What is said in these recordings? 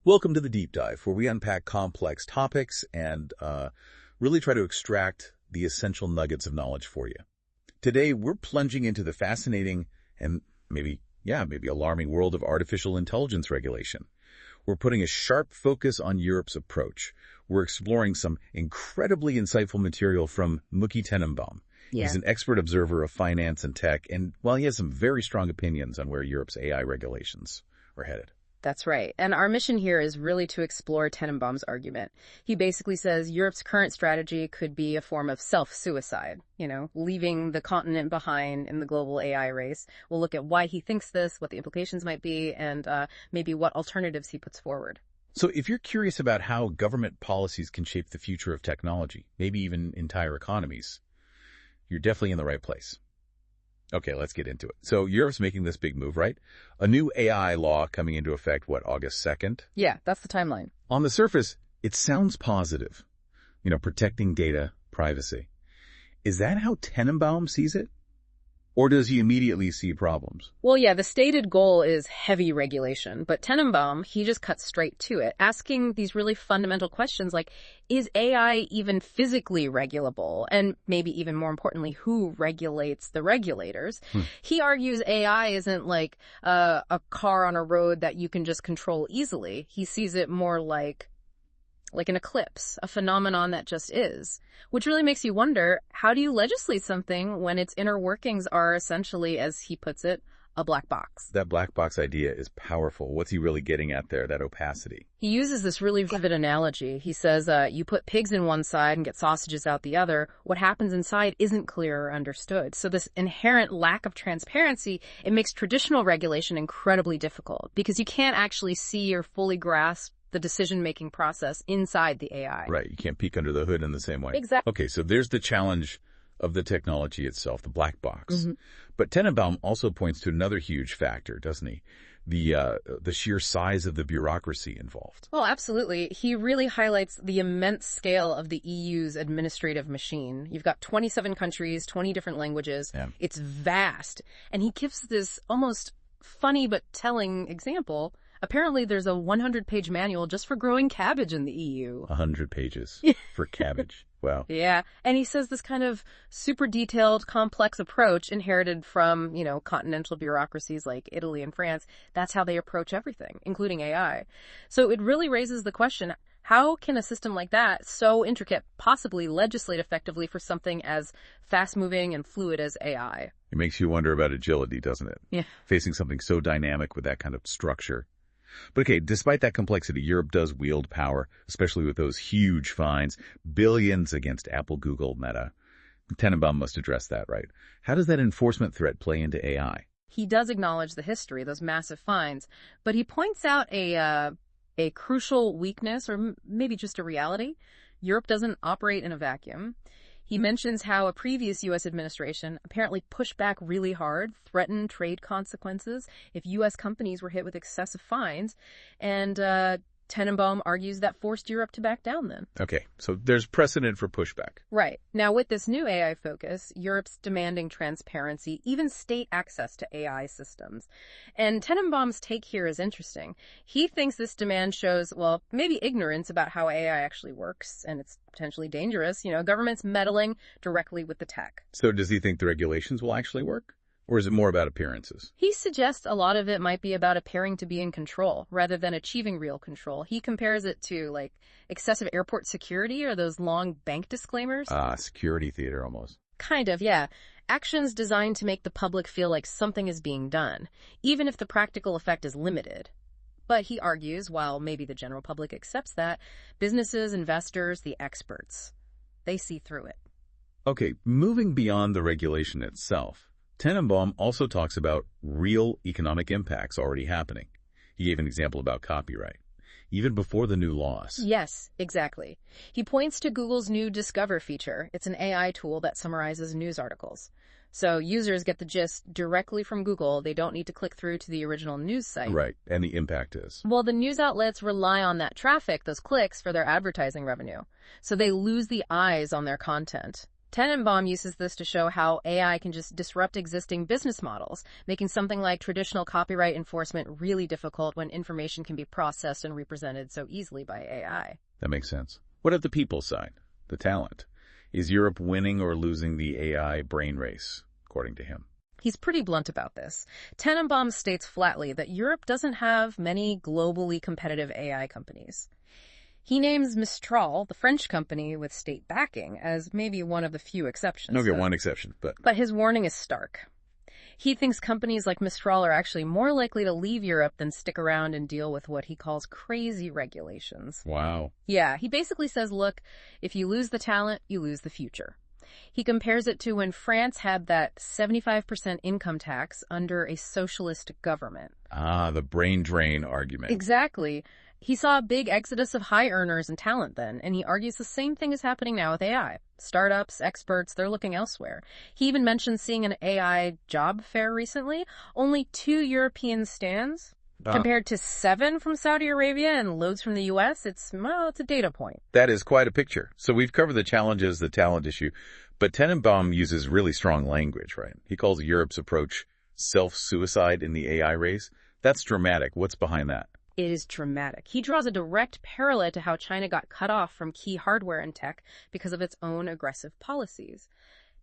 Welcome to the Deep Dive, where we unpack complex topics and really try to extract the essential nuggets of knowledge for you. Today, we're plunging into the fascinating and maybe alarming world of artificial intelligence regulation. We're putting a sharp focus on Europe's approach. We're exploring some incredibly insightful material from Mooky Tenenbaum. Yeah. He's an expert observer of finance and tech, and while he has some very strong opinions on where Europe's AI regulations are headed. That's right. And our mission here is really to explore Tenenbaum's argument. He basically says Europe's current strategy could be a form of self-suicide, leaving the continent behind in the global AI race. We'll look at why he thinks this, what the implications might be, and maybe what alternatives he puts forward. So if you're curious about how government policies can shape the future of technology, maybe even entire economies, you're definitely in the right place. Okay, let's get into it. So Europe's making this big move, right? A new AI law coming into effect, August 2nd? Yeah, that's the timeline. On the surface, it sounds positive. Protecting data, privacy. Is that how Tenenbaum sees it? Or does he immediately see problems? Well, yeah, the stated goal is heavy regulation, but Tenenbaum, he just cuts straight to it, asking these really fundamental questions like, is AI even physically regulable? And maybe even more importantly, who regulates the regulators? He argues AI isn't like a car on a road that you can just control easily. He sees it more like an eclipse, a phenomenon that just is, which really makes you wonder, how do you legislate something when its inner workings are essentially, as he puts it, a black box? That black box idea is powerful. What's he really getting at there, that opacity? He uses this really vivid analogy. He says, you put pigs in one side and get sausages out the other. What happens inside isn't clear or understood. So this inherent lack of transparency, it makes traditional regulation incredibly difficult because you can't actually see or fully grasp the decision-making process inside the AI. Right, you can't peek under the hood in the same way. Exactly. Okay, so there's the challenge of the technology itself, the black box. But Tenenbaum also points to another huge factor, doesn't he? The sheer size of the bureaucracy involved. Well, absolutely. He really highlights the immense scale of the EU's administrative machine. You've got 27 countries, 20 different languages. Yeah. It's vast. And he gives this almost funny but telling example. Apparently, there's a 100-page manual just for growing cabbage in the EU. 100 pages for cabbage. Wow. Yeah. And he says this kind of super detailed, complex approach inherited from, continental bureaucracies like Italy and France. That's how they approach everything, including AI. So it really raises the question, how can a system like that, so intricate, possibly legislate effectively for something as fast-moving and fluid as AI? It makes you wonder about agility, doesn't it? Yeah. Facing something so dynamic with that kind of structure. But okay, despite that complexity, Europe does wield power, especially with those huge fines, billions against Apple, Google, Meta. Tenenbaum must address that, right? How does that enforcement threat play into AI? He does acknowledge the history, those massive fines, but he points out a crucial weakness, or maybe just a reality. Europe doesn't operate in a vacuum. He mentions how a previous U.S. administration apparently pushed back really hard, threatened trade consequences if U.S. companies were hit with excessive fines, and Tenenbaum argues that forced Europe to back down then. Okay, so there's precedent for pushback. Right. Now, with this new AI focus, Europe's demanding transparency, even state access to AI systems. And Tenenbaum's take here is interesting. He thinks this demand shows, well, maybe ignorance about how AI actually works, and it's potentially dangerous. Governments meddling directly with the tech. So does he think the regulations will actually work? Or is it more about appearances? He suggests a lot of it might be about appearing to be in control rather than achieving real control. He compares it to, excessive airport security or those long bank disclaimers. Security theater almost. Kind of, yeah. Actions designed to make the public feel like something is being done, even if the practical effect is limited. But he argues, while maybe the general public accepts that, businesses, investors, the experts, they see through it. Okay, moving beyond the regulation itself, Tenenbaum also talks about real economic impacts already happening. He gave an example about copyright, even before the new laws. Yes, exactly. He points to Google's new Discover feature. It's an AI tool that summarizes news articles. So users get the gist directly from Google. They don't need to click through to the original news site. Right, and the impact is? Well, the news outlets rely on that traffic, those clicks, for their advertising revenue. So they lose the eyes on their content. Tenenbaum uses this to show how AI can just disrupt existing business models, making something like traditional copyright enforcement really difficult when information can be processed and represented so easily by AI. That makes sense. What of the people side, the talent? Is Europe winning or losing the AI brain race, according to him? He's pretty blunt about this. Tenenbaum states flatly that Europe doesn't have many globally competitive AI companies. He names Mistral, the French company with state backing, as maybe one of the few exceptions. Okay, one exception, But his warning is stark. He thinks companies like Mistral are actually more likely to leave Europe than stick around and deal with what he calls crazy regulations. Wow. Yeah, he basically says, look, if you lose the talent, you lose the future. He compares it to when France had that 75% income tax under a socialist government. Ah, the brain drain argument. Exactly. He saw a big exodus of high earners and talent then, and he argues the same thing is happening now with AI. Startups, experts, they're looking elsewhere. He even mentioned seeing an AI job fair recently. Only 2 European stands compared to 7 from Saudi Arabia and loads from the U.S. It's a data point. That is quite a picture. So we've covered the challenges, the talent issue, but Tenenbaum uses really strong language, right? He calls Europe's approach self-suicide in the AI race. That's dramatic. What's behind that? It is dramatic. He draws a direct parallel to how China got cut off from key hardware and tech because of its own aggressive policies.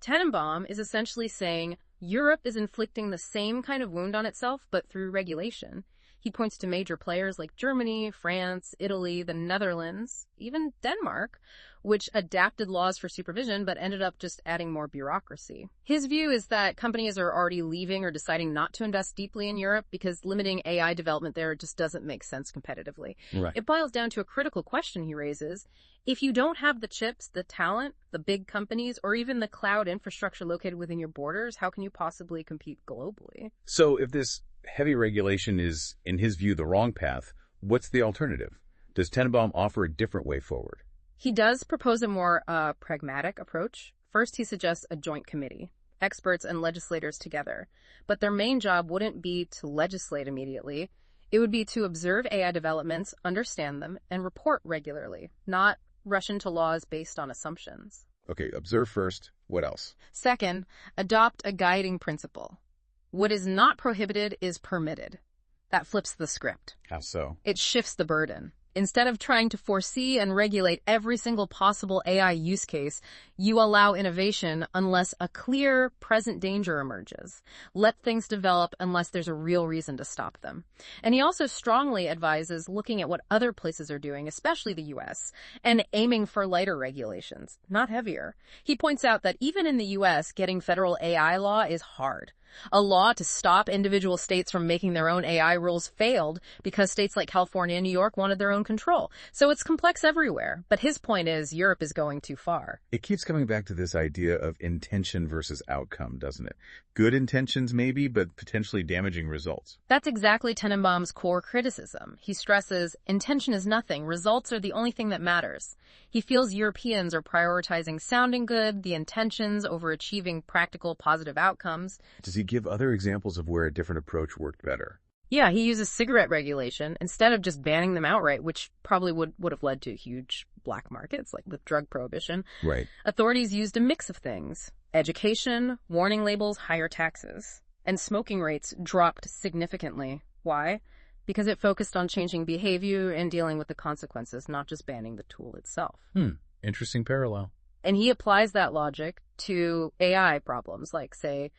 Tenenbaum is essentially saying Europe is inflicting the same kind of wound on itself, but through regulation. He points to major players like Germany, France, Italy, the Netherlands, even Denmark, which adapted laws for supervision but ended up just adding more bureaucracy. His view is that companies are already leaving or deciding not to invest deeply in Europe because limiting AI development there just doesn't make sense competitively. Right. It boils down to a critical question he raises. If you don't have the chips, the talent, the big companies, or even the cloud infrastructure located within your borders, how can you possibly compete globally? So if this heavy regulation is, in his view, the wrong path, what's the alternative? Does Tenenbaum offer a different way forward? He does propose a more pragmatic approach. First, he suggests a joint committee, experts and legislators together. But their main job wouldn't be to legislate immediately. It would be to observe AI developments, understand them, and report regularly, not rush into laws based on assumptions. Okay, observe first. What else? Second, adopt a guiding principle. What is not prohibited is permitted. That flips the script. How so? It shifts the burden. Instead of trying to foresee and regulate every single possible AI use case, you allow innovation unless a clear present danger emerges. Let things develop unless there's a real reason to stop them. And he also strongly advises looking at what other places are doing, especially the US, and aiming for lighter regulations, not heavier. He points out that even in the US, getting federal AI law is hard. A law to stop individual states from making their own AI rules failed because states like California and New York wanted their own control. So it's complex everywhere. But his point is Europe is going too far. It keeps coming back to this idea of intention versus outcome, doesn't it? Good intentions maybe, but potentially damaging results. That's exactly Tenenbaum's core criticism. He stresses intention is nothing. Results are the only thing that matters. He feels Europeans are prioritizing sounding good, the intentions, over achieving practical positive outcomes. Does he give other examples of where a different approach worked better? Yeah, he uses cigarette regulation instead of just banning them outright, which probably would have led to huge black markets, like with drug prohibition. Right. Authorities used a mix of things. Education, warning labels, higher taxes. And smoking rates dropped significantly. Why? Because it focused on changing behavior and dealing with the consequences, not just banning the tool itself. Interesting parallel. And he applies that logic to AI problems, like, say,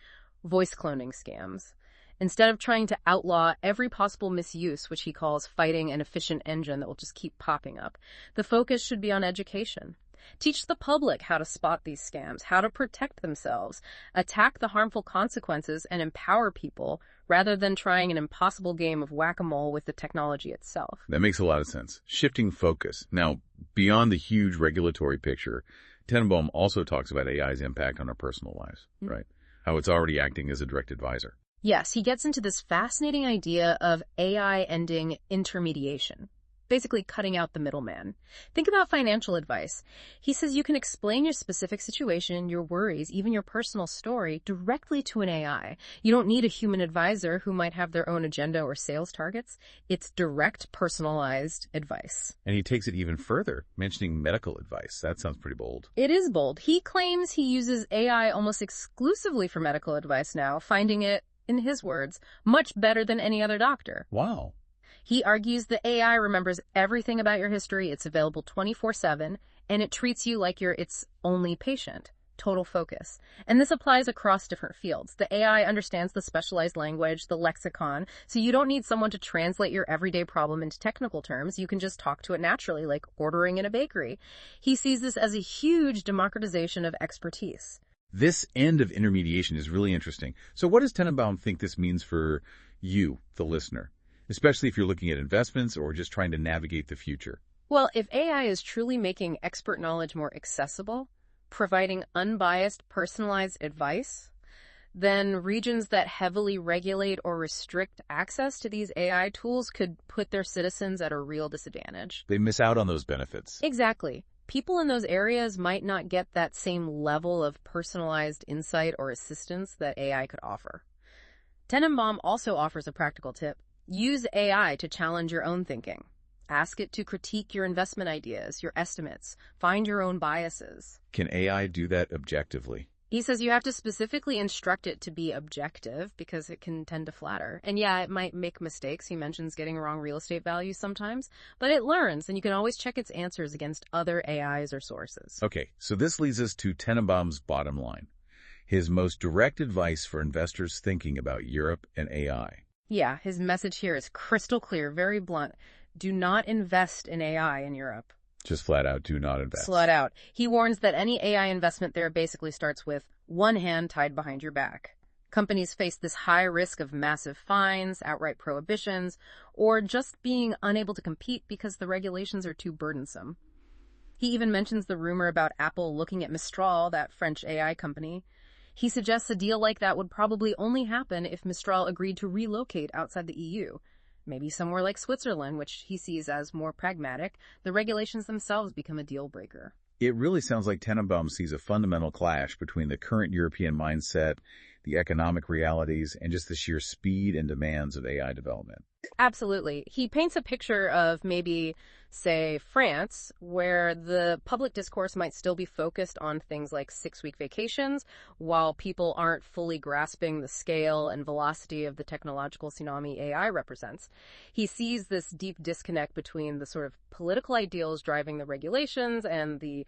voice cloning scams. Instead of trying to outlaw every possible misuse, which he calls fighting an efficient engine that will just keep popping up, the focus should be on education. Teach the public how to spot these scams, how to protect themselves, attack the harmful consequences, and empower people rather than trying an impossible game of whack-a-mole with the technology itself. That makes a lot of sense. Shifting focus. Now, beyond the huge regulatory picture, Tenenbaum also talks about AI's impact on our personal lives, right? How it's already acting as a direct advisor. Yes, he gets into this fascinating idea of AI ending intermediation. basically cutting out the middleman. Think about financial advice. He says you can explain your specific situation, your worries, even your personal story directly to an AI. You don't need a human advisor who might have their own agenda or sales targets. It's direct, personalized advice. And he takes it even further, mentioning medical advice. That sounds pretty bold. It is bold. He claims he uses AI almost exclusively for medical advice now, finding it, in his words, much better than any other doctor. Wow. He argues the AI remembers everything about your history, it's available 24/7, and it treats you like you're its only patient. Total focus. And this applies across different fields. The AI understands the specialized language, the lexicon, so you don't need someone to translate your everyday problem into technical terms. You can just talk to it naturally, like ordering in a bakery. He sees this as a huge democratization of expertise. This end of intermediation is really interesting. So what does Tenenbaum think this means for you, the listener? Especially if you're looking at investments or just trying to navigate the future. Well, if AI is truly making expert knowledge more accessible, providing unbiased, personalized advice, then regions that heavily regulate or restrict access to these AI tools could put their citizens at a real disadvantage. They miss out on those benefits. Exactly. People in those areas might not get that same level of personalized insight or assistance that AI could offer. Tenenbaum also offers a practical tip. Use AI to challenge your own thinking. Ask it to critique your investment ideas, your estimates, find your own biases. Can AI do that objectively? He says you have to specifically instruct it to be objective because it can tend to flatter. And yeah, it might make mistakes. He mentions getting wrong real estate values sometimes, but it learns and you can always check its answers against other AIs or sources. Okay, so this leads us to Tenenbaum's bottom line. His most direct advice for investors thinking about Europe and AI. Yeah, his message here is crystal clear, very blunt. Do not invest in AI in Europe. Just flat out, do not invest. Flat out. He warns that any AI investment there basically starts with one hand tied behind your back. Companies face this high risk of massive fines, outright prohibitions, or just being unable to compete because the regulations are too burdensome. He even mentions the rumor about Apple looking at Mistral, that French AI company. He suggests a deal like that would probably only happen if Mistral agreed to relocate outside the EU. Maybe somewhere like Switzerland, which he sees as more pragmatic. The regulations themselves become a deal breaker. It really sounds like Tenenbaum sees a fundamental clash between the current European mindset, the economic realities, and just the sheer speed and demands of AI development. Absolutely. He paints a picture of maybe, say, France, where the public discourse might still be focused on things like 6-week vacations, while people aren't fully grasping the scale and velocity of the technological tsunami AI represents. He sees this deep disconnect between the sort of political ideals driving the regulations and the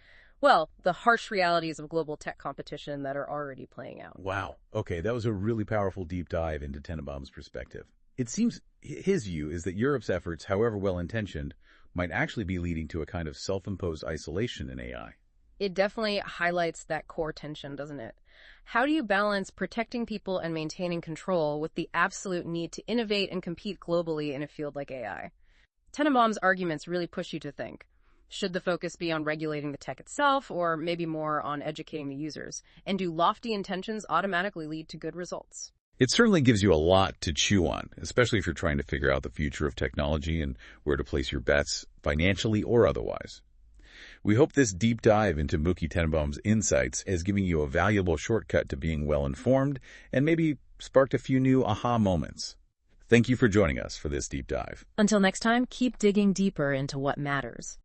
harsh realities of global tech competition that are already playing out. Wow. Okay, that was a really powerful deep dive into Tenenbaum's perspective. It seems his view is that Europe's efforts, however well-intentioned, might actually be leading to a kind of self-imposed isolation in AI. It definitely highlights that core tension, doesn't it? How do you balance protecting people and maintaining control with the absolute need to innovate and compete globally in a field like AI? Tenenbaum's arguments really push you to think. Should the focus be on regulating the tech itself, or maybe more on educating the users? And do lofty intentions automatically lead to good results? It certainly gives you a lot to chew on, especially if you're trying to figure out the future of technology and where to place your bets, financially or otherwise. We hope this deep dive into Mooky Tenenbaum's insights is giving you a valuable shortcut to being well-informed and maybe sparked a few new aha moments. Thank you for joining us for this deep dive. Until next time, keep digging deeper into what matters.